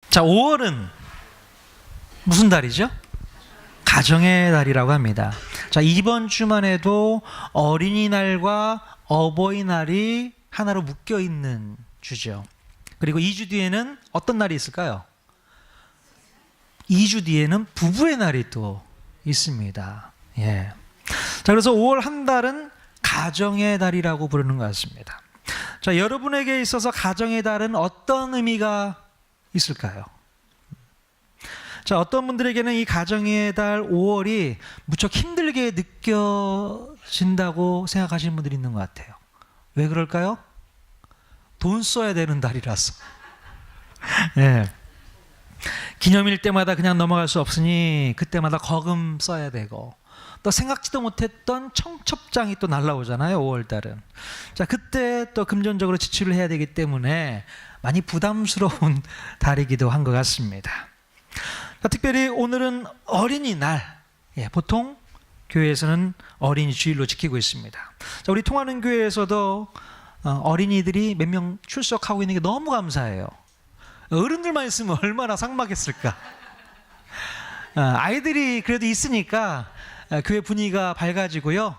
자, 5월은 무슨 달이죠? 가정의 달이라고 합니다. 자, 이번 주만 해도 어린이날과 어버이날이 하나로 묶여 있는 주죠. 그리고 2주 뒤에는 어떤 날이 있을까요? 2주 뒤에는 부부의 날이 또 있습니다. 예. 자, 그래서 5월 한 달은 가정의 달이라고 부르는 것 같습니다. 자, 여러분에게 있어서 가정의 달은 어떤 의미가 있을까요? 자, 어떤 분들에게는 이 가정의 달 5월이 무척 힘들게 느껴진다고 생각하시는 분들이 있는 것 같아요. 왜 그럴까요? 돈 써야 되는 달이라서. 예. 기념일 때마다 그냥 넘어갈 수 없으니 그때마다 거금 써야 되고, 또 생각지도 못했던 청첩장이 또 날라오잖아요, 5월달은. 자, 그때 또 금전적으로 지출을 해야 되기 때문에 많이 부담스러운 달이기도 한 것 같습니다. 자, 특별히 오늘은 어린이날. 예, 보통 교회에서는 어린이 주일로 지키고 있습니다. 자, 우리 통하는 교회에서도 어린이들이 몇 명 출석하고 있는 게 너무 감사해요. 어른들만 있으면 얼마나 삭막했을까. 아이들이 그래도 있으니까 교회 분위기가 밝아지고요,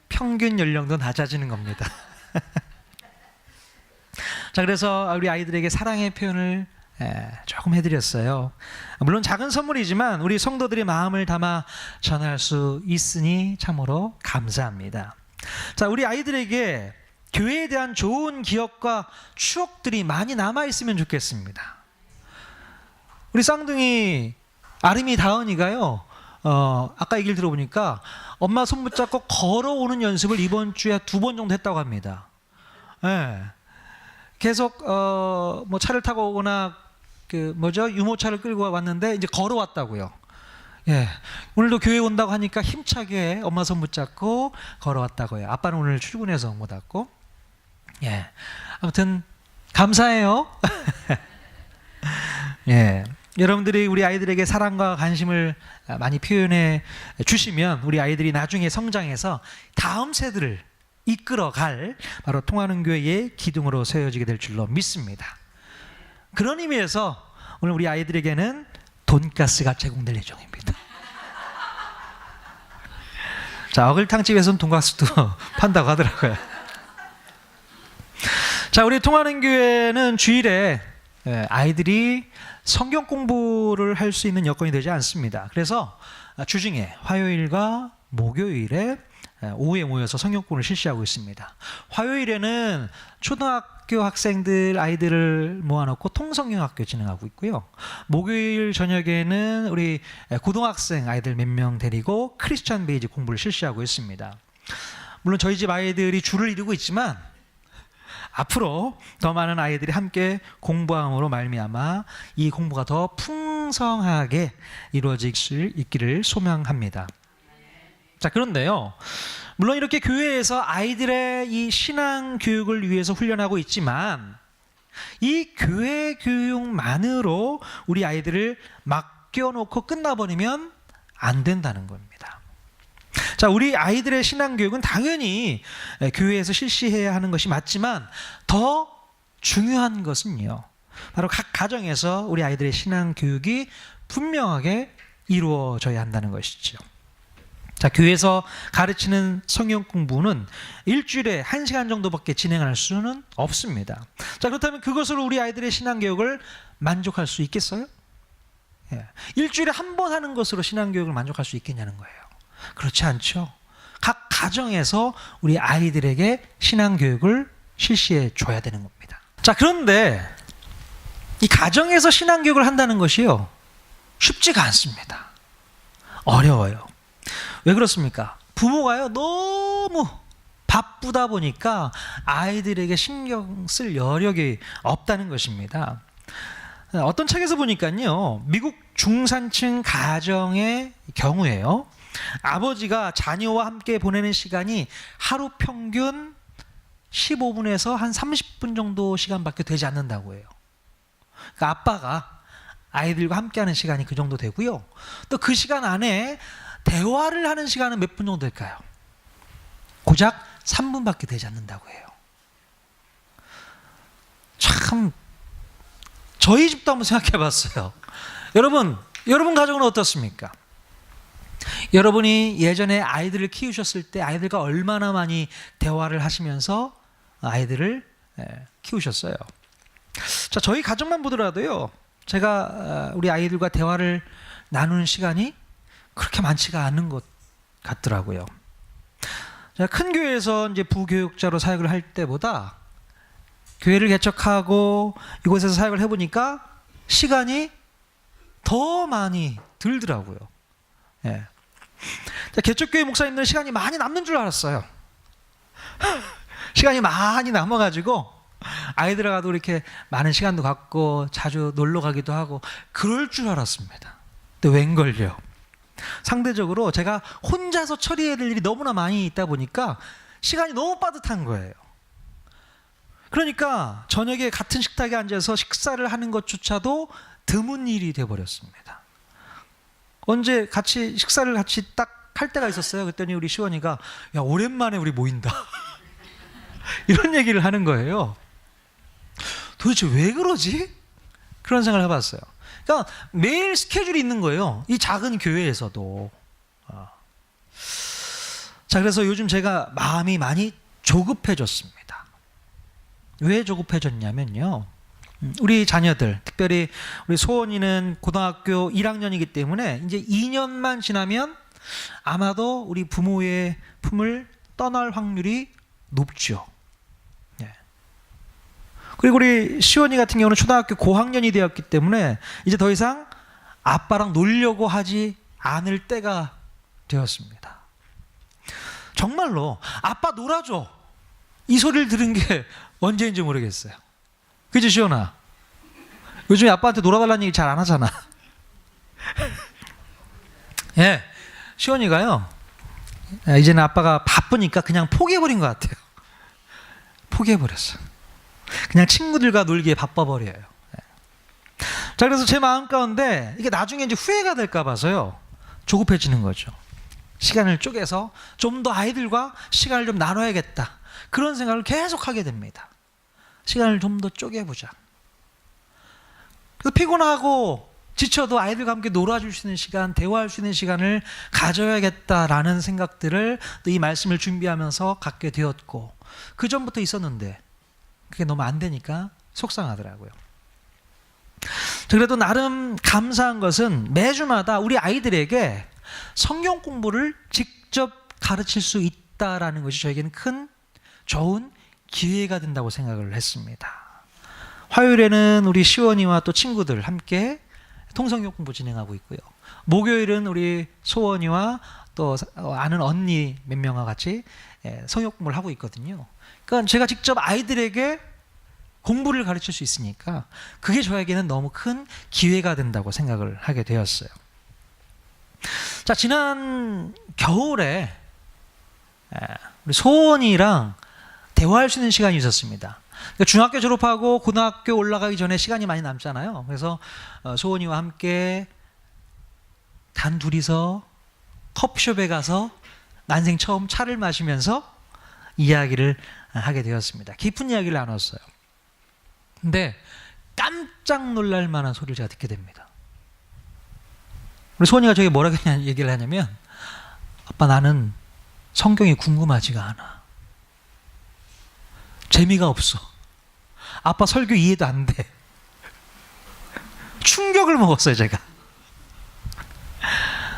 평균 연령도 낮아지는 겁니다. 자, 그래서 우리 아이들에게 사랑의 표현을 조금 해드렸어요. 물론 작은 선물이지만 우리 성도들의 마음을 담아 전할 수 있으니 참으로 감사합니다. 자, 우리 아이들에게 교회에 대한 좋은 기억과 추억들이 많이 남아있으면 좋겠습니다. 우리 쌍둥이 아름이 다은이가요, 아까 얘기를 들어보니까 엄마 손 붙잡고 걸어오는 연습을 이번 주에 2번 정도 했다고 합니다. 예. 계속 뭐 차를 타고 오거나 유모차를 끌고 왔는데 이제 걸어왔다고요. 예. 오늘도 교회 온다고 하니까 힘차게 엄마 손 붙잡고 걸어왔다고요. 아빠는 오늘 출근해서 못 왔고. 예. 아무튼 감사해요. 예. 여러분들이 우리 아이들에게 사랑과 관심을 많이 표현해 주시면 우리 아이들이 나중에 성장해서 다음 세대를 이끌어갈 바로 통하는 교회의 기둥으로 세워지게 될 줄로 믿습니다. 그런 의미에서 오늘 우리 아이들에게는 돈가스가 제공될 예정입니다. 자, 어글탕집에서는 돈가스도 판다고 하더라고요. 자, 우리 통하는 교회는 주일에 아이들이 성경 공부를 할 수 있는 여건이 되지 않습니다. 그래서 주중에 화요일과 목요일에 오후에 모여서 성경 공부를 실시하고 있습니다. 화요일에는 초등학교 학생들 아이들을 모아놓고 통성경학교 진행하고 있고요. 목요일 저녁에는 우리 고등학생 아이들 몇 명 데리고 크리스천 베이직 공부를 실시하고 있습니다. 물론 저희 집 아이들이 줄을 이루고 있지만 앞으로 더 많은 아이들이 함께 공부함으로 말미암아 이 공부가 더 풍성하게 이루어질 수 있기를 소망합니다. 자, 그런데요, 물론 이렇게 교회에서 아이들의 이 신앙 교육을 위해서 훈련하고 있지만 이 교회 교육만으로 우리 아이들을 맡겨놓고 끝나버리면 안 된다는 겁니다. 자, 우리 아이들의 신앙 교육은 당연히 교회에서 실시해야 하는 것이 맞지만 더 중요한 것은요, 바로 각 가정에서 우리 아이들의 신앙 교육이 분명하게 이루어져야 한다는 것이죠. 자, 교회에서 가르치는 성경 공부는 일주일에 1시간 정도밖에 진행할 수는 없습니다. 자, 그렇다면 그것으로 우리 아이들의 신앙 교육을 만족할 수 있겠어요? 예. 일주일에 한 번 하는 것으로 신앙 교육을 만족할 수 있겠냐는 거예요. 그렇지 않죠. 각 가정에서 우리 아이들에게 신앙 교육을 실시해 줘야 되는 겁니다. 자, 그런데 이 가정에서 신앙 교육을 한다는 것이요, 쉽지가 않습니다. 어려워요. 왜 그렇습니까? 부모가요, 너무 바쁘다 보니까 아이들에게 신경 쓸 여력이 없다는 것입니다. 어떤 책에서 보니까요, 미국 중산층 가정의 경우에요, 아버지가 자녀와 함께 보내는 시간이 하루 평균 15분에서 한 30분 정도 시간밖에 되지 않는다고 해요. 그러니까 아빠가 아이들과 함께하는 시간이 그 정도 되고요, 또 그 시간 안에 대화를 하는 시간은 몇 분 정도 될까요? 고작 3분밖에 되지 않는다고 해요. 참 저희 집도 한번 생각해 봤어요. 여러분 가정은 어떻습니까? 여러분이 예전에 아이들을 키우셨을 때 아이들과 얼마나 많이 대화를 하시면서 아이들을 키우셨어요. 자, 저희 가정만 보더라도요, 제가 우리 아이들과 대화를 나누는 시간이 그렇게 많지가 않은 것 같더라고요. 제가 큰 교회에서 이제 부교육자로 사역을 할 때보다 교회를 개척하고 이곳에서 사역을 해보니까 시간이 더 많이 들더라고요. 예. 개척교회 목사님들은 시간이 많이 남는 줄 알았어요. 시간이 많이 남아가지고 아이들하고도 이렇게 많은 시간도 갖고 자주 놀러 가기도 하고 그럴 줄 알았습니다. 근데 웬걸요? 상대적으로 제가 혼자서 처리해야 될 일이 너무나 많이 있다 보니까 시간이 너무 빠듯한 거예요. 그러니까 저녁에 같은 식탁에 앉아서 식사를 하는 것조차도 드문 일이 되어버렸습니다. 언제 같이 식사를 같이 딱 할 때가 있었어요. 그랬더니 우리 시원이가 야, 오랜만에 우리 모인다 이런 얘기를 하는 거예요. 도대체 왜 그러지? 그런 생각을 해봤어요. 그러니까 매일 스케줄이 있는 거예요. 이 작은 교회에서도. 자, 그래서 요즘 제가 마음이 많이 조급해졌습니다. 왜 조급해졌냐면요, 우리 자녀들, 특별히 우리 소원이는 고등학교 1학년이기 때문에 이제 2년만 지나면 아마도 우리 부모의 품을 떠날 확률이 높죠. 네. 그리고 우리 시원이 같은 경우는 초등학교 고학년이 되었기 때문에 이제 더 이상 아빠랑 놀려고 하지 않을 때가 되었습니다. 정말로 아빠 놀아줘 이 소리를 들은 게 언제인지 모르겠어요. 그치 시원아? 요즘에 아빠한테 놀아달라는 얘기 잘 안 하잖아. 예, 시원이가요, 이제는 아빠가 바쁘니까 그냥 포기해버린 것 같아요. 포기해버렸어. 그냥 친구들과 놀기에 바빠버려요. 자, 그래서 제 마음 가운데 이게 나중에 이제 후회가 될까 봐서요, 조급해지는 거죠. 시간을 쪼개서 좀 더 아이들과 시간을 좀 나눠야겠다, 그런 생각을 계속 하게 됩니다. 시간을 좀 더 쪼개보자. 그래서 피곤하고 지쳐도 아이들과 함께 놀아줄 수 있는 시간, 대화할 수 있는 시간을 가져야겠다라는 생각들을 또 이 말씀을 준비하면서 갖게 되었고, 그 전부터 있었는데 그게 너무 안 되니까 속상하더라고요. 그래도 나름 감사한 것은 매주마다 우리 아이들에게 성경 공부를 직접 가르칠 수 있다라는 것이 저에게는 큰 좋은 기회가 된다고 생각을 했습니다. 화요일에는 우리 시원이와 또 친구들 함께 통성경 공부 진행하고 있고요. 목요일은 우리 소원이와 또 아는 언니 몇 명과 같이 성경 공부를 하고 있거든요. 그러니까 제가 직접 아이들에게 공부를 가르칠 수 있으니까 그게 저에게는 너무 큰 기회가 된다고 생각을 하게 되었어요. 자, 지난 겨울에 우리 소원이랑 대화할 수 있는 시간이 있었습니다. 그러니까 중학교 졸업하고 고등학교 올라가기 전에 시간이 많이 남잖아요. 그래서 소원이와 함께 단 둘이서 커피숍에 가서 난생 처음 차를 마시면서 이야기를 하게 되었습니다. 깊은 이야기를 나눴어요. 근데 깜짝 놀랄 만한 소리를 제가 듣게 됩니다. 우리 소원이가 저에게 뭐라고 얘기를 하냐면, 아빠, 나는 성경이 궁금하지가 않아. 재미가 없어. 아빠 설교 이해도 안 돼. 충격을 먹었어요, 제가.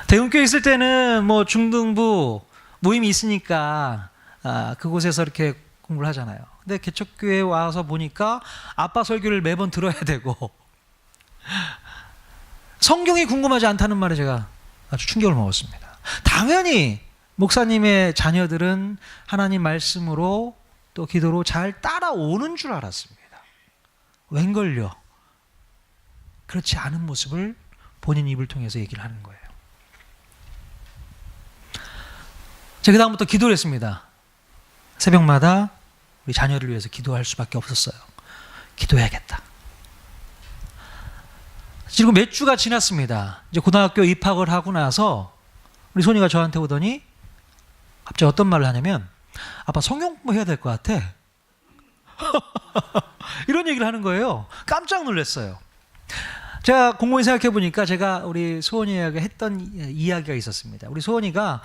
대운교에 있을 때는 뭐 중등부 모임이 있으니까 그곳에서 이렇게 공부를 하잖아요. 근데 개척교회에 와서 보니까 아빠 설교를 매번 들어야 되고 성경이 궁금하지 않다는 말에 제가 아주 충격을 먹었습니다. 당연히 목사님의 자녀들은 하나님 말씀으로 또 기도로 잘 따라오는 줄 알았습니다. 웬걸요? 그렇지 않은 모습을 본인 입을 통해서 얘기를 하는 거예요. 제가 그다음부터 기도를 했습니다. 새벽마다 우리 자녀를 위해서 기도할 수밖에 없었어요. 기도해야겠다. 지금 몇 주가 지났습니다. 이제 고등학교 입학을 하고 나서 우리 손이가 저한테 오더니 갑자기 어떤 말을 하냐면, 아빠 성경 공부해야 될 것 같아. 이런 얘기를 하는 거예요. 깜짝 놀랐어요. 제가 곰곰이 생각해 보니까 제가 우리 소원이에게 했던 이야기가 있었습니다. 우리 소원이가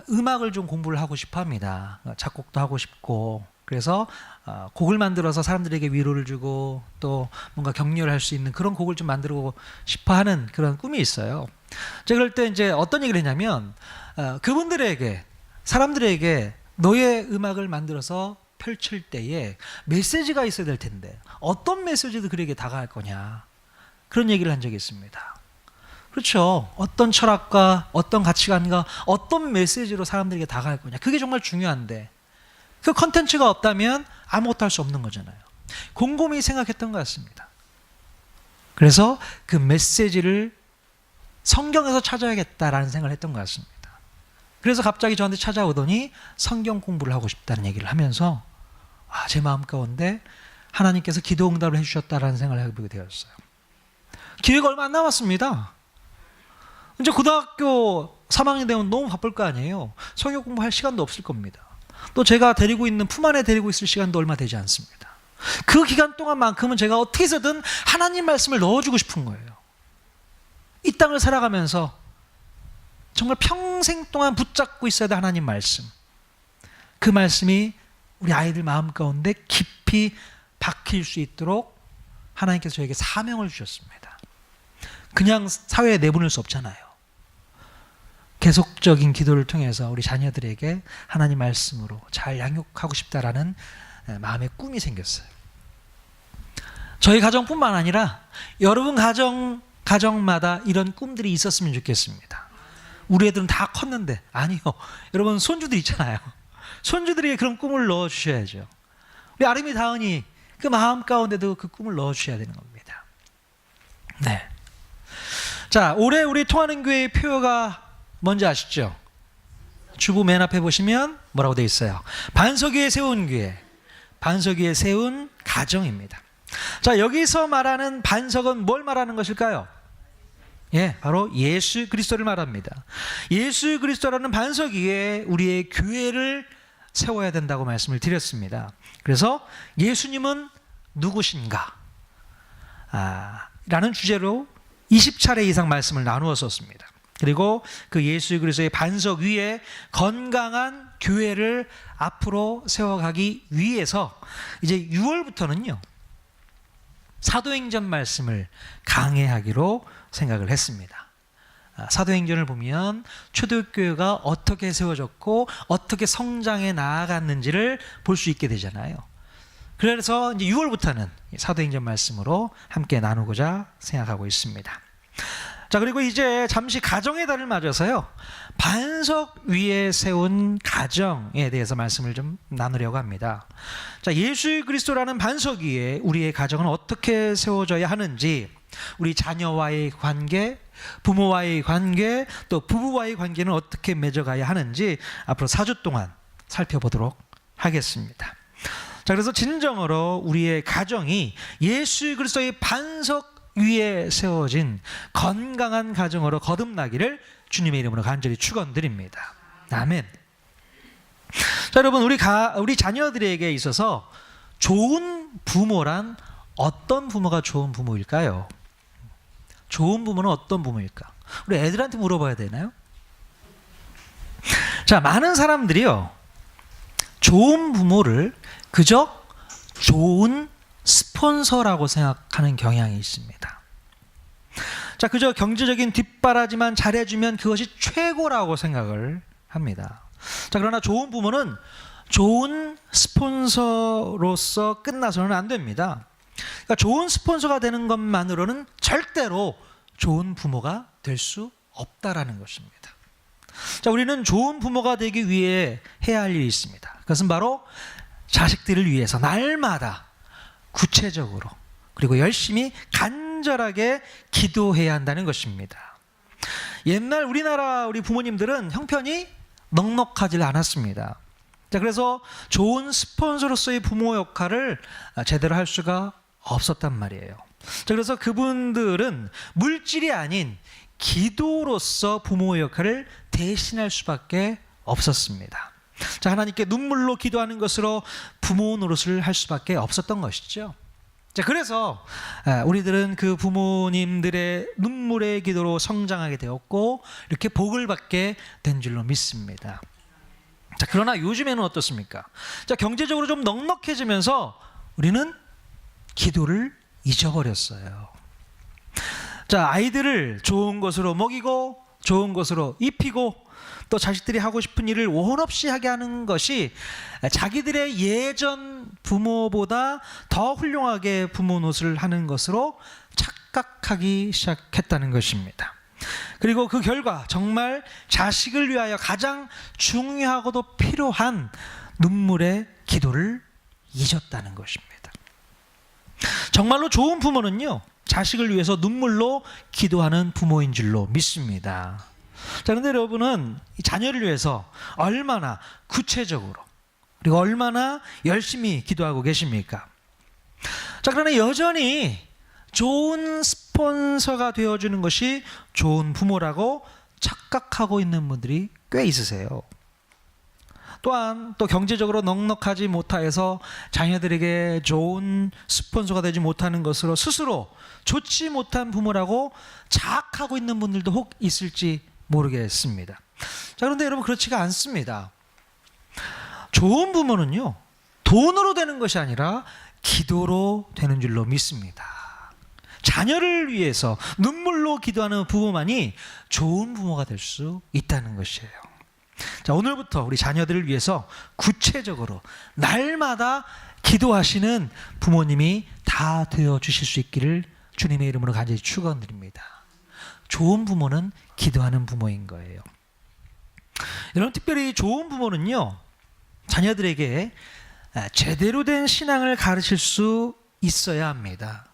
음악을 좀 공부를 하고 싶어 합니다. 작곡도 하고 싶고, 그래서 곡을 만들어서 사람들에게 위로를 주고 또 뭔가 격려를 할 수 있는 그런 곡을 좀 만들고 싶어 하는 그런 꿈이 있어요. 제가 그럴 때 이제 어떤 얘기를 했냐면, 그분들에게, 사람들에게 너의 음악을 만들어서 펼칠 때에 메시지가 있어야 될 텐데 어떤 메시지도 그에게 다가갈 거냐, 그런 얘기를 한 적이 있습니다. 그렇죠. 어떤 철학과 어떤 가치관과 어떤 메시지로 사람들에게 다가갈 거냐, 그게 정말 중요한데 그 컨텐츠가 없다면 아무것도 할 수 없는 거잖아요. 곰곰이 생각했던 것 같습니다. 그래서 그 메시지를 성경에서 찾아야겠다라는 생각을 했던 것 같습니다. 그래서 갑자기 저한테 찾아오더니 성경 공부를 하고 싶다는 얘기를 하면서 제 마음 가운데 하나님께서 기도 응답을 해주셨다라는 생각을 해보게 되었어요. 기회가 얼마 안 남았습니다. 이제 고등학교 3학년 되면 너무 바쁠 거 아니에요. 성경 공부할 시간도 없을 겁니다. 또 제가 데리고 있는, 품 안에 데리고 있을 시간도 얼마 되지 않습니다. 그 기간 동안만큼은 제가 어떻게 해서든 하나님 말씀을 넣어주고 싶은 거예요. 이 땅을 살아가면서 정말 평생 동안 붙잡고 있어야 될 하나님 말씀, 그 말씀이 우리 아이들 마음 가운데 깊이 박힐 수 있도록 하나님께서 저에게 사명을 주셨습니다. 그냥 사회에 내보낼 수 없잖아요. 계속적인 기도를 통해서 우리 자녀들에게 하나님 말씀으로 잘 양육하고 싶다라는 마음의 꿈이 생겼어요. 저희 가정뿐만 아니라 여러분 가정마다 이런 꿈들이 있었으면 좋겠습니다. 우리 애들은 다 컸는데, 아니요, 여러분 손주들 있잖아요. 손주들에게 그런 꿈을 넣어주셔야죠. 우리 아름이 다은이 그 마음 가운데도 그 꿈을 넣어주셔야 되는 겁니다. 네. 자, 올해 우리 통하는 교회의 표어가 뭔지 아시죠? 주부 맨 앞에 보시면 뭐라고 되어 있어요? 반석 위에 세운 교회, 반석 위에 세운 가정입니다. 자, 여기서 말하는 반석은 뭘 말하는 것일까요? 바로 예수 그리스도를 말합니다. 예수 그리스도라는 반석 위에 우리의 교회를 세워야 된다고 말씀을 드렸습니다. 그래서 예수님은 누구신가? 라는 주제로 20차례 이상 말씀을 나누었었습니다. 그리고 그 예수 그리스도의 반석 위에 건강한 교회를 앞으로 세워가기 위해서 이제 6월부터는요, 사도행전 말씀을 강해하기로 생각을 했습니다. 사도행전을 보면 초대교회가 어떻게 세워졌고 어떻게 성장해 나아갔는지를 볼 수 있게 되잖아요. 그래서 이제 6월부터는 사도행전 말씀으로 함께 나누고자 생각하고 있습니다. 자, 그리고 이제 잠시 가정의 달을 맞아서요, 반석 위에 세운 가정에 대해서 말씀을 좀 나누려고 합니다. 자, 예수 그리스도라는 반석 위에 우리의 가정은 어떻게 세워져야 하는지, 우리 자녀와의 관계, 부모와의 관계, 또 부부와의 관계는 어떻게 맺어가야 하는지 앞으로 4주 동안 살펴보도록 하겠습니다. 자, 그래서 진정으로 우리의 가정이 예수 그리스도의 반석 위에 세워진 건강한 가정으로 거듭나기를 주님의 이름으로 간절히 축원드립니다. 아멘. 자, 여러분, 우리 자녀들에게 있어서 좋은 부모란 어떤 부모가 좋은 부모일까요? 좋은 부모는 어떤 부모일까? 우리 애들한테 물어봐야 되나요? 자, 많은 사람들이요, 좋은 부모를 그저 좋은 스폰서라고 생각하는 경향이 있습니다. 자, 그저 경제적인 뒷바라지만 잘해주면 그것이 최고라고 생각을 합니다. 자, 그러나 좋은 부모는 좋은 스폰서로서 끝나서는 안 됩니다. 그러니까 좋은 스폰서가 되는 것만으로는 절대로 좋은 부모가 될 수 없다라는 것입니다. 자, 우리는 좋은 부모가 되기 위해 해야 할 일이 있습니다. 그것은 바로 자식들을 위해서 날마다 구체적으로 그리고 열심히 간절하게 기도해야 한다는 것입니다. 옛날 우리나라 우리 부모님들은 형편이 넉넉하지 않았습니다. 자, 그래서 좋은 스폰서로서의 부모 역할을 제대로 할 수가 없었단 말이에요. 자, 그래서 그분들은 물질이 아닌 기도로서 부모의 역할을 대신할 수밖에 없었습니다. 자, 하나님께 눈물로 기도하는 것으로 부모 노릇을 할 수밖에 없었던 것이죠. 자, 그래서 우리들은 그 부모님들의 눈물의 기도로 성장하게 되었고 이렇게 복을 받게 된 줄로 믿습니다. 자, 그러나 요즘에는 어떻습니까? 자, 경제적으로 좀 넉넉해지면서 우리는 기도를 잊어버렸어요. 자, 아이들을 좋은 것으로 먹이고 좋은 것으로 입히고 또 자식들이 하고 싶은 일을 원 없이 하게 하는 것이 자기들의 예전 부모보다 더 훌륭하게 부모 노릇을 하는 것으로 착각하기 시작했다는 것입니다. 그리고 그 결과 정말 자식을 위하여 가장 중요하고도 필요한 눈물의 기도를 잊었다는 것입니다. 정말로 좋은 부모는요, 자식을 위해서 눈물로 기도하는 부모인 줄로 믿습니다. 자, 그런데 여러분은 자녀를 위해서 얼마나 구체적으로 그리고 얼마나 열심히 기도하고 계십니까? 자, 그러나 여전히 좋은 스폰서가 되어주는 것이 좋은 부모라고 착각하고 있는 분들이 꽤 있으세요. 또한 또 경제적으로 넉넉하지 못해서 자녀들에게 좋은 스폰서가 되지 못하는 것으로 스스로 좋지 못한 부모라고 자학하고 있는 분들도 혹 있을지 모르겠습니다. 자, 그런데 여러분, 그렇지가 않습니다. 좋은 부모는요, 돈으로 되는 것이 아니라 기도로 되는 줄로 믿습니다. 자녀를 위해서 눈물로 기도하는 부모만이 좋은 부모가 될 수 있다는 것이에요. 자, 오늘부터 우리 자녀들을 위해서 구체적으로 날마다 기도하시는 부모님이 다 되어 주실 수 있기를 주님의 이름으로 간절히 축원드립니다. 좋은 부모는 기도하는 부모인 거예요. 여러분, 특별히 좋은 부모는요, 자녀들에게 제대로 된 신앙을 가르칠 수 있어야 합니다.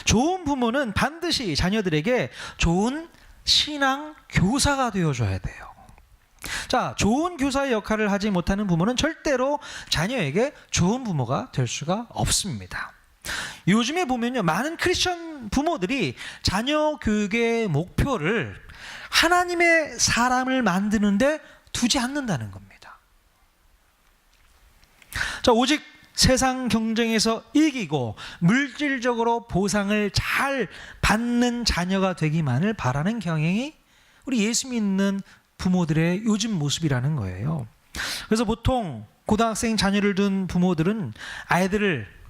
좋은 부모는 반드시 자녀들에게 좋은 신앙 교사가 되어줘야 돼요. 자, 좋은 교사의 역할을 하지 못하는 부모는 절대로 자녀에게 좋은 부모가 될 수가 없습니다. 요즘에 보면요, 많은 크리스천 부모들이 자녀 교육의 목표를 하나님의 사람을 만드는데 두지 않는다는 겁니다. 자, 오직 세상 경쟁에서 이기고 물질적으로 보상을 잘 받는 자녀가 되기만을 바라는 경향이 우리 예수 믿는 부모들의 요즘 모습이라는 거예요. 그래서 보통 고등학생 자녀를 둔 부모들은 아이들을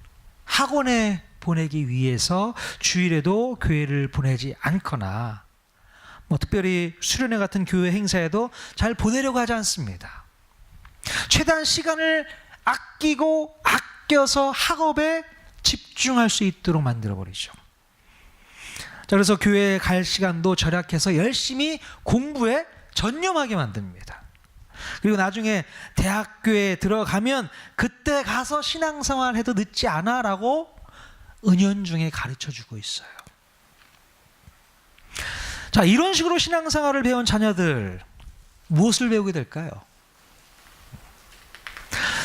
학원에 보내기 위해서 주일에도 교회를 보내지 않거나 특별히 수련회 같은 교회 행사에도 잘 보내려고 하지 않습니다. 최대한 시간을 아껴서 학업에 집중할 수 있도록 만들어버리죠. 자, 그래서 교회에 갈 시간도 절약해서 열심히 공부에 전념하게 만듭니다. 그리고 나중에 대학교에 들어가면 그때 가서 신앙생활 해도 늦지 않아 라고 은연중에 가르쳐주고 있어요. 자, 이런 식으로 신앙생활을 배운 자녀들 무엇을 배우게 될까요?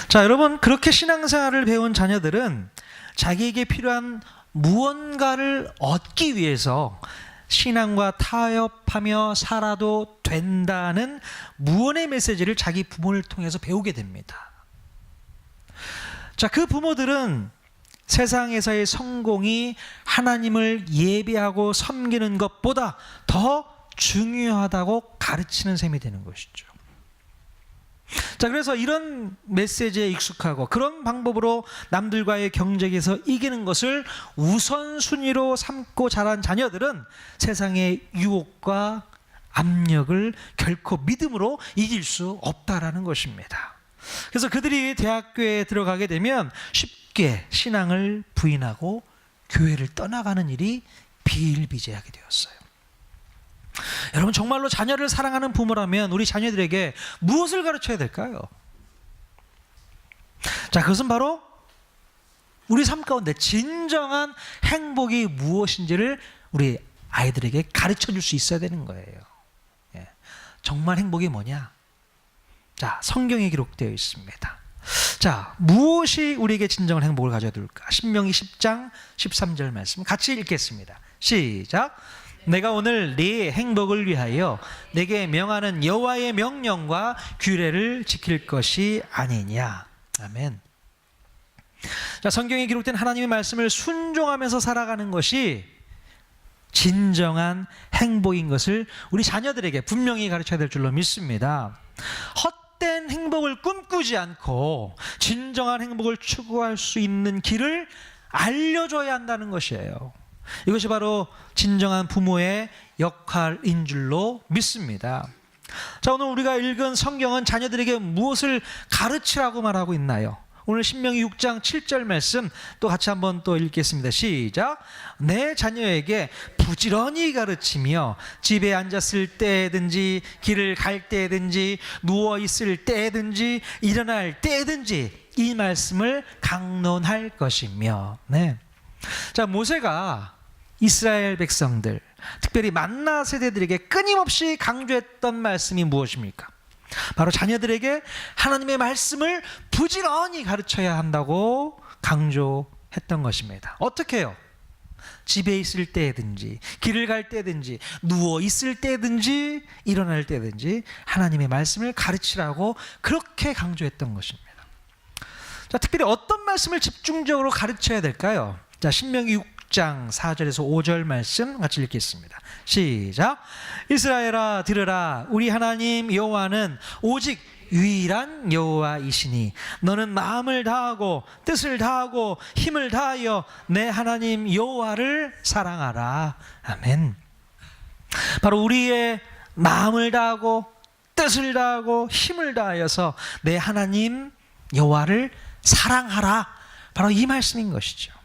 자, 여러분, 그렇게 신앙생활을 배운 자녀들은 자기에게 필요한 무언가를 얻기 위해서 신앙과 타협하며 살아도 된다는 무언의 메시지를 자기 부모를 통해서 배우게 됩니다. 자, 그 부모들은 세상에서의 성공이 하나님을 예배하고 섬기는 것보다 더 중요하다고 가르치는 셈이 되는 것이죠. 자, 그래서 이런 메시지에 익숙하고 그런 방법으로 남들과의 경쟁에서 이기는 것을 우선순위로 삼고 자란 자녀들은 세상의 유혹과 압력을 결코 믿음으로 이길 수 없다라는 것입니다. 그래서 그들이 대학교에 들어가게 되면 쉽게 신앙을 부인하고 교회를 떠나가는 일이 비일비재하게 되었어요. 여러분, 정말로 자녀를 사랑하는 부모라면 우리 자녀들에게 무엇을 가르쳐야 될까요? 자, 그것은 바로 우리 삶 가운데 진정한 행복이 무엇인지를 우리 아이들에게 가르쳐 줄 수 있어야 되는 거예요. 예. 정말 행복이 뭐냐? 자, 성경에 기록되어 있습니다. 자, 무엇이 우리에게 진정한 행복을 가져둘까? 신명기 10장 13절 말씀 같이 읽겠습니다. 시작. 내가 오늘 네 행복을 위하여 내게 명하는 여호와의 명령과 규례를 지킬 것이 아니냐. 아멘. 자, 성경에 기록된 하나님의 말씀을 순종하면서 살아가는 것이 진정한 행복인 것을 우리 자녀들에게 분명히 가르쳐야 될 줄로 믿습니다. 헛된 행복을 꿈꾸지 않고 진정한 행복을 추구할 수 있는 길을 알려줘야 한다는 것이에요. 이것이 바로 진정한 부모의 역할인 줄로 믿습니다. 자, 오늘 우리가 읽은 성경은 자녀들에게 무엇을 가르치라고 말하고 있나요? 오늘 신명기 6장 7절 말씀 또 같이 한번 또 읽겠습니다. 시작. 내 자녀에게 부지런히 가르치며 집에 앉았을 때든지 길을 갈 때든지 누워 있을 때든지 일어날 때든지 이 말씀을 강론할 것이며. 네. 자, 모세가 이스라엘 백성들, 특별히 만나 세대들에게 끊임없이 강조했던 말씀이 무엇입니까? 바로 자녀들에게 하나님의 말씀을 부지런히 가르쳐야 한다고 강조했던 것입니다. 어떻게 해요? 집에 있을 때든지 길을 갈 때든지 누워 있을 때든지 일어날 때든지 하나님의 말씀을 가르치라고 그렇게 강조했던 것입니다. 자, 특별히 어떤 말씀을 집중적으로 가르쳐야 될까요? 자, 신명기 6장 4절에서 5절 말씀 같이 읽겠습니다. 시작. 이스라엘아 들으라. 우리 하나님 여호와는 오직 유일한 여호와이시니 너는 마음을 다하고 뜻을 다하고 힘을 다하여 내 하나님 여호와를 사랑하라. 아멘. 바로 우리의 마음을 다하고 뜻을 다하고 힘을 다하여서 내 하나님 여호와를 사랑하라. 바로 이 말씀인 것이죠.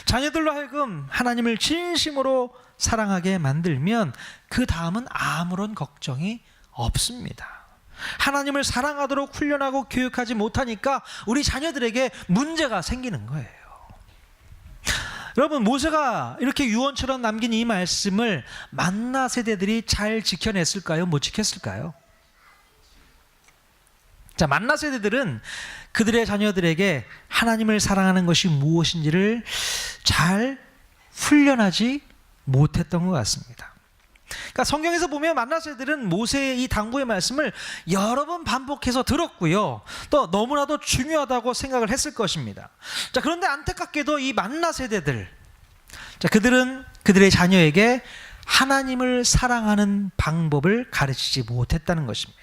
자녀들로 하여금 하나님을 진심으로 사랑하게 만들면 그 다음은 아무런 걱정이 없습니다. 하나님을 사랑하도록 훈련하고 교육하지 못하니까 우리 자녀들에게 문제가 생기는 거예요. 여러분, 모세가 이렇게 유언처럼 남긴 이 말씀을 만나 세대들이 잘 지켜냈을까요? 못 지켰을까요? 자, 만나 세대들은 그들의 자녀들에게 하나님을 사랑하는 것이 무엇인지를 잘 훈련하지 못했던 것 같습니다. 그러니까 성경에서 보면 만나 세대들은 모세의 이 당부의 말씀을 여러 번 반복해서 들었고요. 또 너무나도 중요하다고 생각을 했을 것입니다. 자, 그런데 안타깝게도 이 만나 세대들, 자, 그들은 그들의 자녀에게 하나님을 사랑하는 방법을 가르치지 못했다는 것입니다.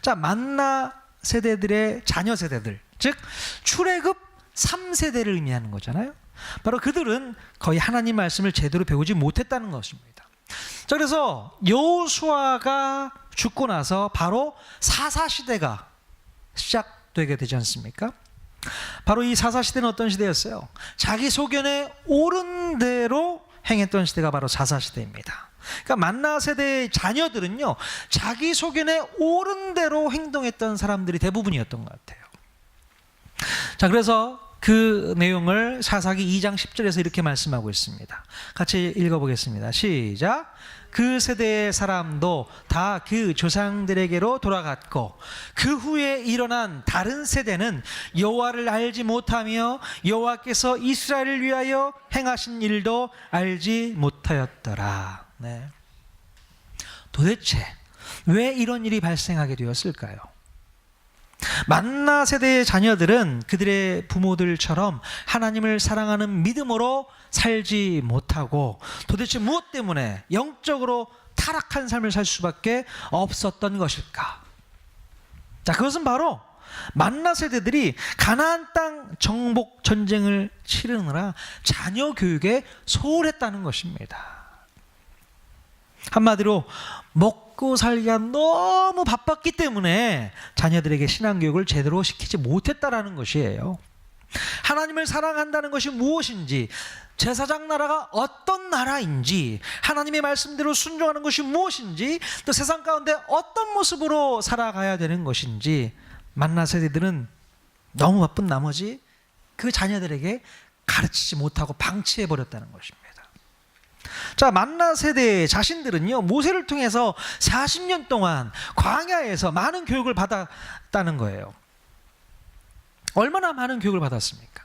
자, 만나 세대들의 자녀 세대들, 즉 출애굽 3세대를 의미하는 거잖아요. 바로 그들은 거의 하나님 말씀을 제대로 배우지 못했다는 것입니다. 자, 그래서 여호수아가 죽고 나서 바로 사사시대가 시작되게 되지 않습니까? 바로 이 사사시대는 어떤 시대였어요? 자기 소견에 옳은 대로 행했던 시대가 바로 사사시대입니다. 그러니까 만나 세대의 자녀들은요, 자기 소견에 옳은 대로 행동했던 사람들이 대부분이었던 것 같아요. 자, 그래서 그 내용을 사사기 2장 10절에서 이렇게 말씀하고 있습니다. 같이 읽어보겠습니다. 시작. 그 세대의 사람도 다 그 조상들에게로 돌아갔고 그 후에 일어난 다른 세대는 여호와를 알지 못하며 여호와께서 이스라엘을 위하여 행하신 일도 알지 못하였더라. 네. 도대체 왜 이런 일이 발생하게 되었을까요? 만나 세대의 자녀들은 그들의 부모들처럼 하나님을 사랑하는 믿음으로 살지 못하고 도대체 무엇 때문에 영적으로 타락한 삶을 살 수밖에 없었던 것일까? 자, 그것은 바로 만나 세대들이 가나안 땅 정복 전쟁을 치르느라 자녀 교육에 소홀했다는 것입니다. 한마디로 먹고 살기가 너무 바빴기 때문에 자녀들에게 신앙교육을 제대로 시키지 못했다라는 것이에요. 하나님을 사랑한다는 것이 무엇인지, 제사장 나라가 어떤 나라인지, 하나님의 말씀대로 순종하는 것이 무엇인지, 또 세상 가운데 어떤 모습으로 살아가야 되는 것인지 만나 세대들은 너무 바쁜 나머지 그 자녀들에게 가르치지 못하고 방치해버렸다는 것입니다. 자, 만나 세대 자신들은요, 모세를 통해서 40년 동안 광야에서 많은 교육을 받았다는 거예요. 얼마나 많은 교육을 받았습니까?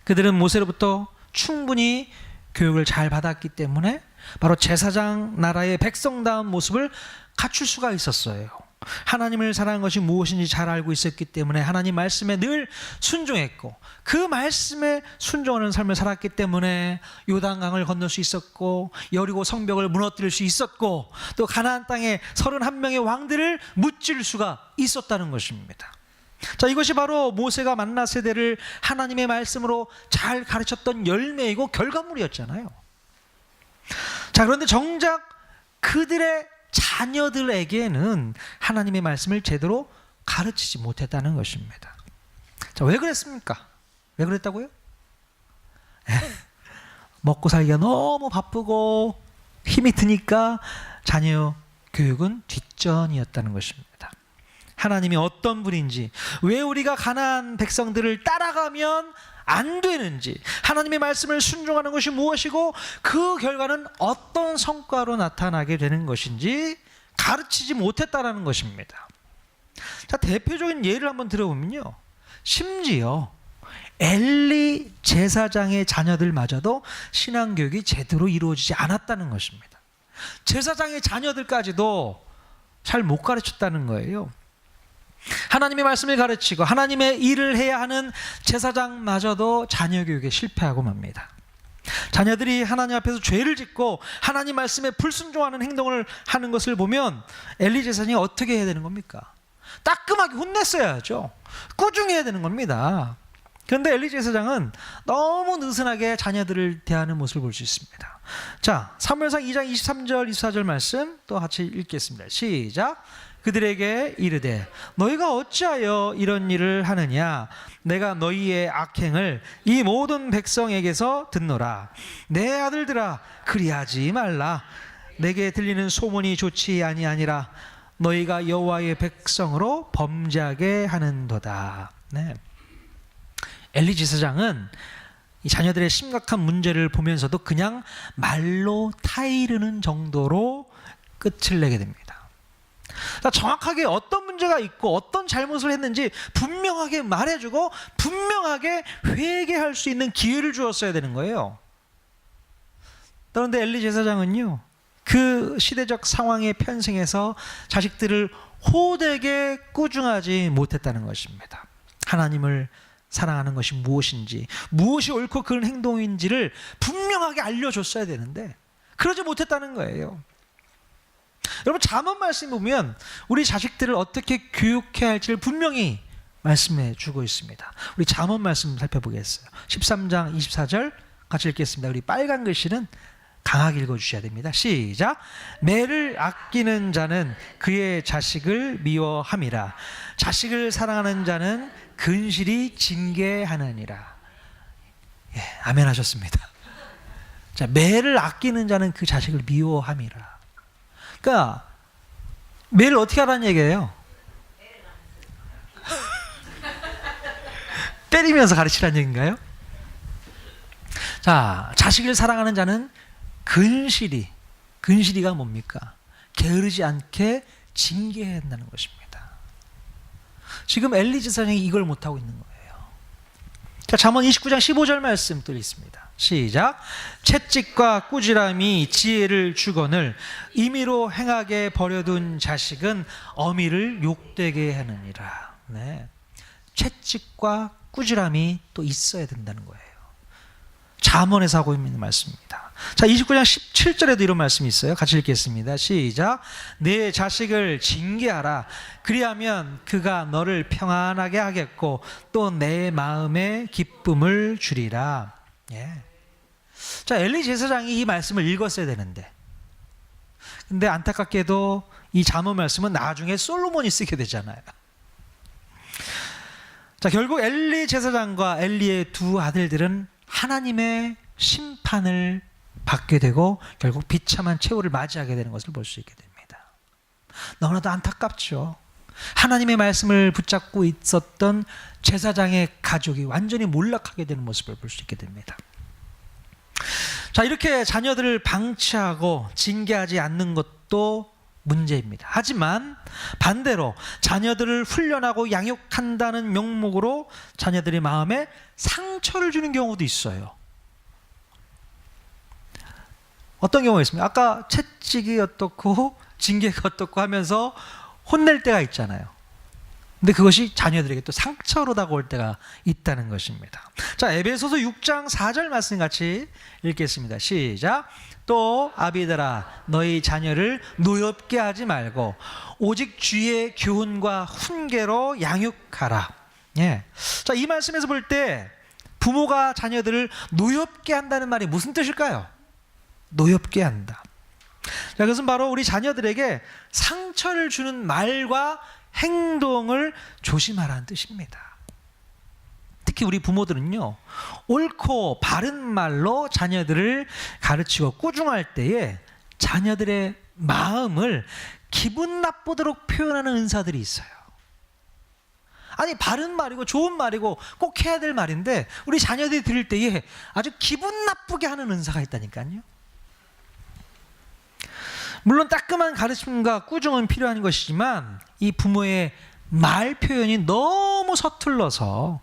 그들은 모세로부터 충분히 교육을 잘 받았기 때문에 바로 제사장 나라의 백성다운 모습을 갖출 수가 있었어요. 하나님을 사랑하는 것이 무엇인지 잘 알고 있었기 때문에 하나님 말씀에 늘 순종했고, 그 말씀에 순종하는 삶을 살았기 때문에 요단강을 건널 수 있었고, 여리고 성벽을 무너뜨릴 수 있었고, 또 가나안 땅에 31명의 왕들을 무찌를 수가 있었다는 것입니다. 자, 이것이 바로 모세가 만나 세대를 하나님의 말씀으로 잘 가르쳤던 열매이고 결과물이었잖아요. 자, 그런데 정작 그들의 자녀들에게는 하나님의 말씀을 제대로 가르치지 못했다는 것입니다. 자, 왜 그랬습니까? 왜 그랬다고요? 먹고 살기가 너무 바쁘고 힘이 드니까 자녀 교육은 뒷전이었다는 것입니다. 하나님이 어떤 분인지, 왜 우리가 가나안 백성들을 따라가면 안 되는지, 하나님의 말씀을 순종하는 것이 무엇이고 그 결과는 어떤 성과로 나타나게 되는 것인지 가르치지 못했다라는 것입니다. 자, 대표적인 예를 한번 들어보면요, 심지어 엘리 제사장의 자녀들마저도 신앙교육이 제대로 이루어지지 않았다는 것입니다. 제사장의 자녀들까지도 잘 못 가르쳤다는 거예요. 하나님의 말씀을 가르치고 하나님의 일을 해야 하는 제사장마저도 자녀 교육에 실패하고 맙니다. 자녀들이 하나님 앞에서 죄를 짓고 하나님 말씀에 불순종하는 행동을 하는 것을 보면 엘리 제사장이 어떻게 해야 되는 겁니까? 따끔하게 혼냈어야죠. 꾸중해야 되는 겁니다. 그런데 엘리 제사장은 너무 느슨하게 자녀들을 대하는 모습을 볼 수 있습니다. 자, 사무엘상 2장 23절 24절 말씀 또 같이 읽겠습니다. 시작. 그들에게 이르되 너희가 어찌하여 이런 일을 하느냐? 내가 너희의 악행을 이 모든 백성에게서 듣노라. 내 아들들아, 그리하지 말라. 내게 들리는 소문이 좋지 아니하니라. 너희가 여호와의 백성으로 범죄하게 하는도다. 네. 엘리 제사장은 이 자녀들의 심각한 문제를 보면서도 그냥 말로 타이르는 정도로 끝을 내게 됩니다. 정확하게 어떤 문제가 있고 어떤 잘못을 했는지 분명하게 말해주고 분명하게 회개할 수 있는 기회를 주었어야 되는 거예요. 그런데 엘리 제사장은요, 그 시대적 상황에 편승해서 자식들을 호되게 꾸중하지 못했다는 것입니다. 하나님을 사랑하는 것이 무엇인지, 무엇이 옳고 그런 행동인지를 분명하게 알려줬어야 되는데 그러지 못했다는 거예요. 여러분, 잠언 말씀 보면 우리 자식들을 어떻게 교육해야 할지를 분명히 말씀해 주고 있습니다. 우리 잠언 말씀 살펴보겠어요. 13장 24절 같이 읽겠습니다. 우리 빨간 글씨는 강하게 읽어주셔야 됩니다. 시작. 매를 아끼는 자는 그의 자식을 미워함이라. 자식을 사랑하는 자는 근실이 징계하느니라. 예, 아멘 하셨습니다. 자, 매를 아끼는 자는 그 자식을 미워함이라. 그러니까 매를 어떻게 하라는 얘기예요? 때리면서 가르치라는 얘기인가요? 자, 자식을 사랑하는 자는 근실이가 뭡니까? 게으르지 않게 징계해야 한다는 것입니다. 지금 엘리 제사장이 이걸 못하고 있는 거예요. 자, 잠언 29장 15절 말씀 또 읽습니다. 시작. 채찍과 꾸지람이 지혜를 주거늘 임의로 행하게 버려둔 자식은 어미를 욕되게 하느니라. 네. 채찍과 꾸지람이 또 있어야 된다는 거예요. 잠언에서 하고 있는 말씀입니다. 자, 29장 17절에도 이런 말씀이 있어요. 같이 읽겠습니다. 시작. 내 자식을 징계하라. 그리하면 그가 너를 평안하게 하겠고 또 내 마음에 기쁨을 주리라. 예. 자, 엘리 제사장이 이 말씀을 읽었어야 되는데, 근데 안타깝게도 이 잠언 말씀은 나중에 솔로몬이 쓰게 되잖아요. 자, 결국 엘리 제사장과 엘리의 두 아들들은 하나님의 심판을 받게 되고 결국 비참한 최후를 맞이하게 되는 것을 볼 수 있게 됩니다. 너무나도 안타깝죠. 하나님의 말씀을 붙잡고 있었던 제사장의 가족이 완전히 몰락하게 되는 모습을 볼 수 있게 됩니다. 자, 이렇게 자녀들을 방치하고 징계하지 않는 것도 문제입니다. 하지만 반대로 자녀들을 훈련하고 양육한다는 명목으로 자녀들의 마음에 상처를 주는 경우도 있어요. 어떤 경우가 있습니까? 아까 채찍이 어떻고 징계가 어떻고 하면서 혼낼 때가 있잖아요. 근데 그것이 자녀들에게 또 상처로 다가올 때가 있다는 것입니다. 자, 에베소서 6장 4절 말씀 같이 읽겠습니다. 시작. 또 아비들아 너희 자녀를 노엽게 하지 말고 오직 주의 교훈과 훈계로 양육하라. 예. 자, 이 말씀에서 볼 때 부모가 자녀들을 노엽게 한다는 말이 무슨 뜻일까요? 노엽게 한다. 자, 그것은 바로 우리 자녀들에게 상처를 주는 말과 행동을 조심하라는 뜻입니다. 특히 우리 부모들은요, 옳고 바른 말로 자녀들을 가르치고 꾸중할 때에 자녀들의 마음을 기분 나쁘도록 표현하는 은사들이 있어요. 아니, 바른 말이고 좋은 말이고 꼭 해야 될 말인데 우리 자녀들이 들을 때에 아주 기분 나쁘게 하는 은사가 있다니까요. 물론 따끔한 가르침과 꾸중은 필요한 것이지만 이 부모의 말 표현이 너무 서툴러서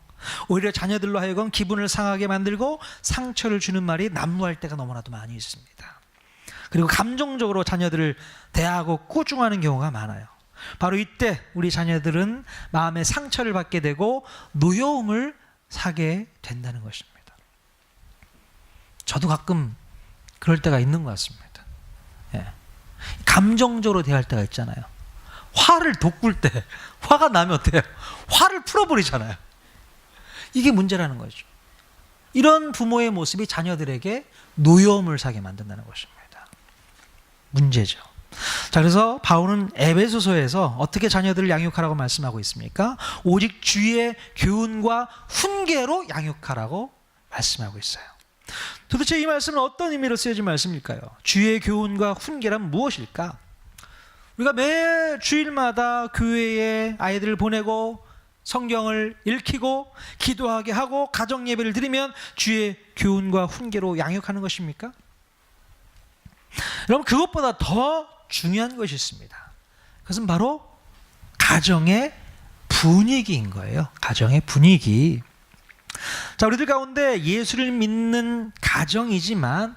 오히려 자녀들로 하여금 기분을 상하게 만들고 상처를 주는 말이 난무할 때가 너무나도 많이 있습니다. 그리고 감정적으로 자녀들을 대하고 꾸중하는 경우가 많아요. 바로 이때 우리 자녀들은 마음의 상처를 받게 되고 노여움을 사게 된다는 것입니다. 저도 가끔 그럴 때가 있는 것 같습니다. 예. 감정적으로 대할 때가 있잖아요. 화를 돋굴 때 화가 나면 어때요? 화를 풀어버리잖아요. 이게 문제라는 거죠. 이런 부모의 모습이 자녀들에게 노여움을 사게 만든다는 것입니다. 문제죠. 자, 그래서 바울은 에베소서에서 어떻게 자녀들을 양육하라고 말씀하고 있습니까? 오직 주의 교훈과 훈계로 양육하라고 말씀하고 있어요. 도대체 이 말씀은 어떤 의미로 쓰여진 말씀일까요? 주의 교훈과 훈계란 무엇일까? 우리가 매 주일마다 교회에 아이들을 보내고 성경을 읽히고 기도하게 하고 가정 예배를 드리면 주의 교훈과 훈계로 양육하는 것입니까? 여러분, 그것보다 더 중요한 것이 있습니다. 그것은 바로 가정의 분위기인 거예요. 가정의 분위기. 자, 우리들 가운데 예수를 믿는 가정이지만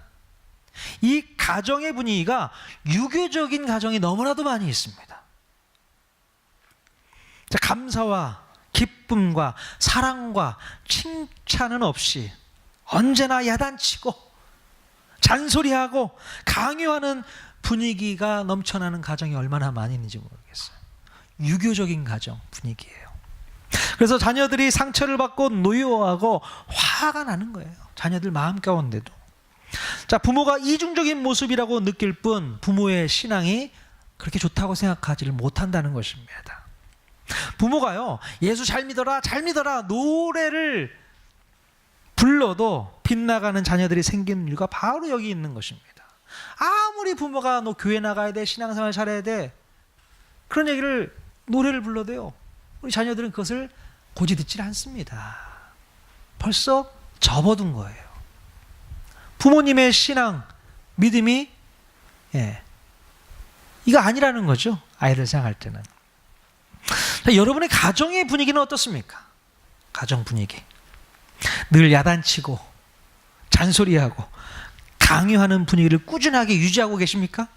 이 가정의 분위기가 유교적인 가정이 너무나도 많이 있습니다. 자, 감사와 기쁨과 사랑과 칭찬은 없이 언제나 야단치고 잔소리하고 강요하는 분위기가 넘쳐나는 가정이 얼마나 많이 있는지 모르겠어요. 유교적인 가정 분위기예요. 그래서 자녀들이 상처를 받고 노여워하고 화가 나는 거예요. 자녀들 마음 가운데도. 자, 부모가 이중적인 모습이라고 느낄 뿐 부모의 신앙이 그렇게 좋다고 생각하지를 못한다는 것입니다. 부모가요, 예수 잘 믿어라 잘 믿어라 노래를 불러도 빗나가는 자녀들이 생기는 이유가 바로 여기 있는 것입니다. 아무리 부모가 너 교회 나가야 돼, 신앙생활 잘해야 돼, 그런 얘기를 노래를 불러도요, 우리 자녀들은 그것을 고지 듣질 않습니다. 벌써 접어둔 거예요. 부모님의 신앙, 믿음이 이거 아니라는 거죠. 아이를 생각할 때는. 자, 여러분의 가정의 분위기는 어떻습니까? 가정 분위기. 늘 야단치고 잔소리하고 강요하는 분위기를 꾸준하게 유지하고 계십니까?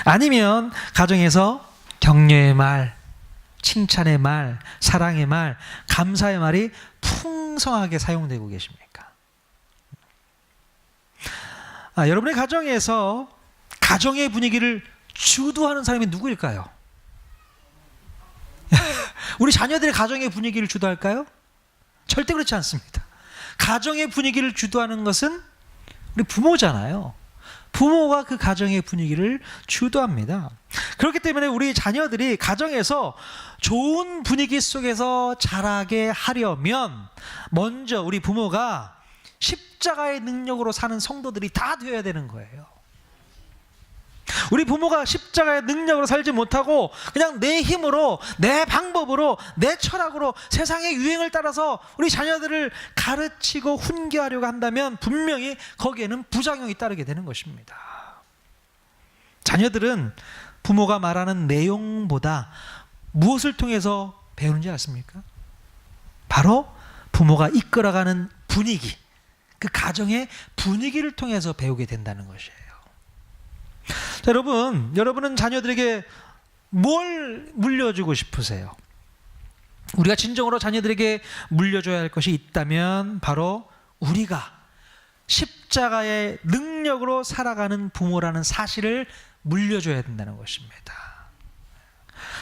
아니면 가정에서 격려의 말, 칭찬의 말, 사랑의 말, 감사의 말이 풍성하게 사용되고 계십니까? 여러분의 가정에서 가정의 분위기를 주도하는 사람이 누구일까요? 우리 자녀들의 가정의 분위기를 주도할까요? 절대 그렇지 않습니다. 가정의 분위기를 주도하는 것은 우리 부모잖아요. 부모가 그 가정의 분위기를 주도합니다. 그렇기 때문에 우리 자녀들이 가정에서 좋은 분위기 속에서 자라게 하려면 먼저 우리 부모가 십자가의 능력으로 사는 성도들이 다 되어야 되는 거예요. 우리 부모가 십자가의 능력으로 살지 못하고 그냥 내 힘으로, 내 방법으로, 내 철학으로 세상의 유행을 따라서 우리 자녀들을 가르치고 훈계하려고 한다면 분명히 거기에는 부작용이 따르게 되는 것입니다. 자녀들은 부모가 말하는 내용보다 무엇을 통해서 배우는지 아십니까? 바로 부모가 이끌어가는 분위기, 그 가정의 분위기를 통해서 배우게 된다는 것이에요. 자, 여러분은 자녀들에게 뭘 물려주고 싶으세요? 우리가 진정으로 자녀들에게 물려줘야 할 것이 있다면 바로 우리가 십자가의 능력으로 살아가는 부모라는 사실을 물려줘야 된다는 것입니다.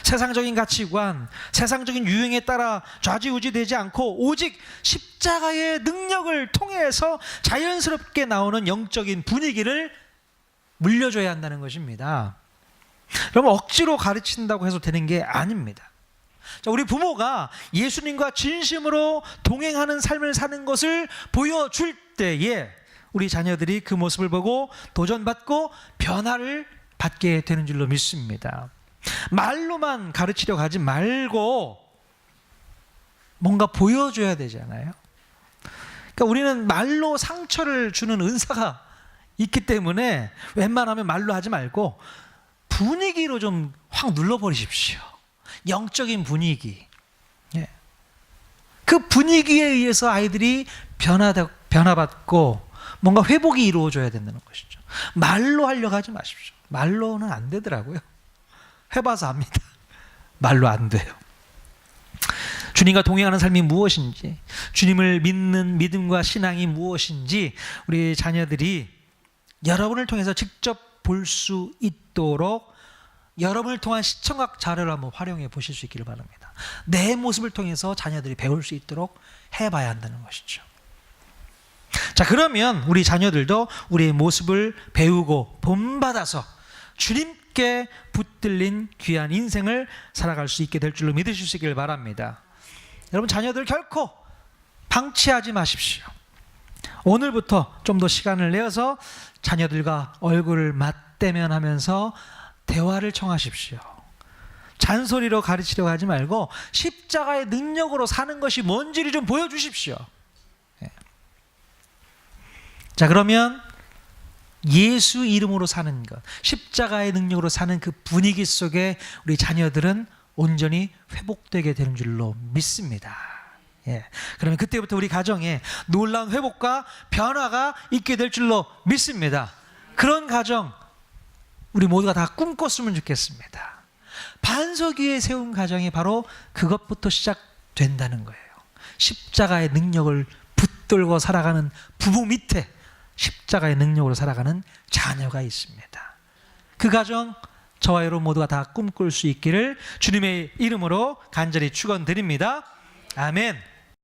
세상적인 가치관, 세상적인 유행에 따라 좌지우지되지 않고 오직 십자가의 능력을 통해서 자연스럽게 나오는 영적인 분위기를 물려줘야 한다는 것입니다. 그럼 억지로 가르친다고 해서 되는 게 아닙니다. 자, 우리 부모가 예수님과 진심으로 동행하는 삶을 사는 것을 보여줄 때에 우리 자녀들이 그 모습을 보고 도전받고 변화를 받게 되는 줄로 믿습니다. 말로만 가르치려고 하지 말고 뭔가 보여줘야 되잖아요. 그러니까 우리는 말로 상처를 주는 은사가 있기 때문에 웬만하면 말로 하지 말고 분위기로 좀 확 눌러버리십시오. 영적인 분위기. 예. 그 분위기에 의해서 아이들이 변화받고 뭔가 회복이 이루어져야 된다는 것이죠. 말로 하려고 하지 마십시오. 말로는 안 되더라고요. 해봐서 압니다. 말로 안 돼요. 주님과 동행하는 삶이 무엇인지, 주님을 믿는 믿음과 신앙이 무엇인지 우리 자녀들이 여러분을 통해서 직접 볼 수 있도록 여러분을 통한 시청각 자료를 한번 활용해 보실 수 있기를 바랍니다. 내 모습을 통해서 자녀들이 배울 수 있도록 해봐야 한다는 것이죠. 자, 그러면 우리 자녀들도 우리의 모습을 배우고 본받아서 주님께 붙들린 귀한 인생을 살아갈 수 있게 될 줄로 믿으실 수 있기를 바랍니다. 여러분, 자녀들 결코 방치하지 마십시오. 오늘부터 좀 더 시간을 내어서 자녀들과 얼굴을 맞대면하면서 대화를 청하십시오. 잔소리로 가르치려고 하지 말고 십자가의 능력으로 사는 것이 뭔지를 좀 보여주십시오. 자, 그러면 예수 이름으로 사는 것, 십자가의 능력으로 사는 그 분위기 속에 우리 자녀들은 온전히 회복되게 되는 줄로 믿습니다. 예. 그러면 그때부터 우리 가정에 놀라운 회복과 변화가 있게 될 줄로 믿습니다. 그런 가정 우리 모두가 다 꿈꿨으면 좋겠습니다. 반석 위에 세운 가정이 바로 그것부터 시작된다는 거예요. 십자가의 능력을 붙들고 살아가는 부부 밑에 십자가의 능력으로 살아가는 자녀가 있습니다. 그 가정 저와 여러분 모두가 다 꿈꿀 수 있기를 주님의 이름으로 간절히 축원드립니다. 아멘.